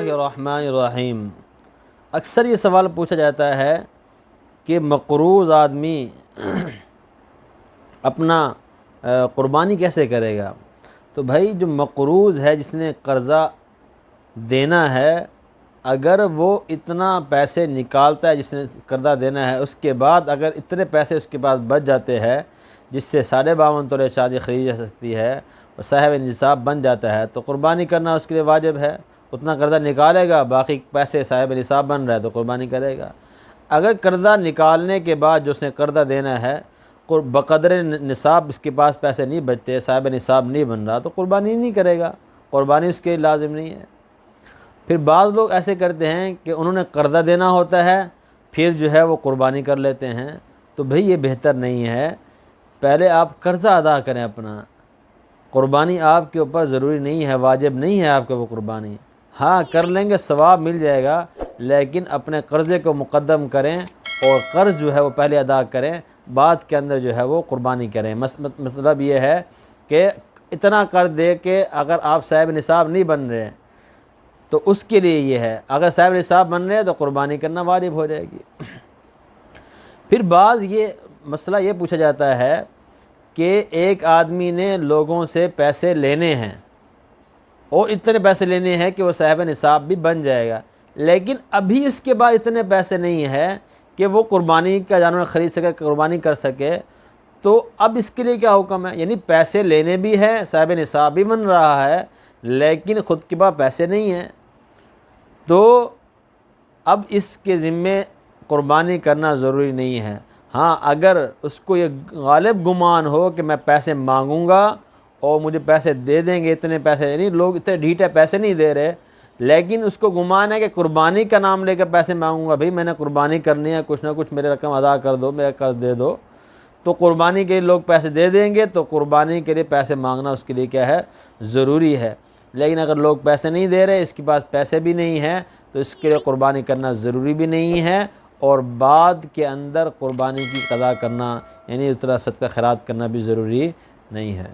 اللہ الرحمن الرحیم۔ اکثر یہ سوال پوچھا جاتا ہے کہ مقروض آدمی اپنا قربانی کیسے کرے گا؟ تو بھائی جو مقروض ہے، جس نے قرضہ دینا ہے، اگر وہ اتنا پیسے نکالتا ہے جس نے قرضہ دینا ہے، اس کے بعد اگر اتنے پیسے اس کے پاس بچ جاتے ہیں جس سے 52.5 تولے چاندی خریدی جا سکتی ہے اور صاحب نصاب بن جاتا ہے، تو قربانی کرنا اس کے لیے واجب ہے۔ اتنا قرضہ نکالے گا، باقی پیسے صاحب نصاب بن رہا ہے تو قربانی کرے گا۔ اگر قرضہ نکالنے کے بعد جو اس نے قرضہ دینا ہے بقدر نصاب اس کے پاس پیسے نہیں بچتے، صاحب نصاب نہیں بن رہا، تو قربانی نہیں کرے گا، قربانی اس کے لازم نہیں ہے۔ پھر بعض لوگ ایسے کرتے ہیں کہ انہوں نے قرضہ دینا ہوتا ہے، پھر جو ہے وہ قربانی کر لیتے ہیں، تو بھئی یہ بہتر نہیں ہے۔ پہلے آپ قرضہ ادا کریں اپنا، قربانی آپ کے اوپر ضروری نہیں ہے، واجب نہیں ہے آپ کے اوپر قربانی۔ ہاں کر لیں گے ثواب مل جائے گا، لیکن اپنے قرضے کو مقدم کریں اور قرض جو ہے وہ پہلے ادا کریں، بعد کے اندر جو ہے وہ قربانی کریں۔ مطلب یہ ہے کہ اتنا قرض دے کہ اگر آپ صاحب نصاب نہیں بن رہے تو اس کے لیے یہ ہے، اگر صاحب نصاب بن رہے ہیں تو قربانی کرنا واجب ہو جائے گی۔ پھر بعض یہ مسئلہ یہ پوچھا جاتا ہے کہ ایک آدمی نے لوگوں سے پیسے لینے ہیں اور اتنے پیسے لینے ہیں کہ وہ صاحب نصاب بھی بن جائے گا، لیکن ابھی اس کے بعد اتنے پیسے نہیں ہیں کہ وہ قربانی کا جانور خرید سکے، قربانی کر سکے، تو اب اس کے لیے کیا حکم ہے؟ یعنی پیسے لینے بھی ہیں، صاحب نصاب بھی بن رہا ہے، لیکن خود کے پاس پیسے نہیں ہیں، تو اب اس کے ذمے قربانی کرنا ضروری نہیں ہے۔ ہاں اگر اس کو یہ غالب گمان ہو کہ میں پیسے مانگوں گا اور مجھے پیسے دے دیں گے، اتنے پیسے، یعنی لوگ اتنے ڈھیٹے پیسے نہیں دے رہے، لیکن اس کو گمان ہے کہ قربانی کا نام لے کر پیسے مانگوں گا، بھئی میں نے قربانی کرنی ہے، کچھ نہ کچھ میرے رقم ادا کر دو، میرا قرض دے دو، تو قربانی کے لیے لوگ پیسے دے دیں گے، تو قربانی کے لیے پیسے مانگنا اس کے لیے کیا ہے؟ ضروری ہے۔ لیکن اگر لوگ پیسے نہیں دے رہے، اس کے پاس پیسے بھی نہیں ہیں، تو اس کے لیے قربانی کرنا ضروری بھی نہیں ہے، اور بعد کے اندر قربانی کی قضا کرنا، یعنی اتنا صدقہ خیرات کرنا بھی ضروری نہیں ہے۔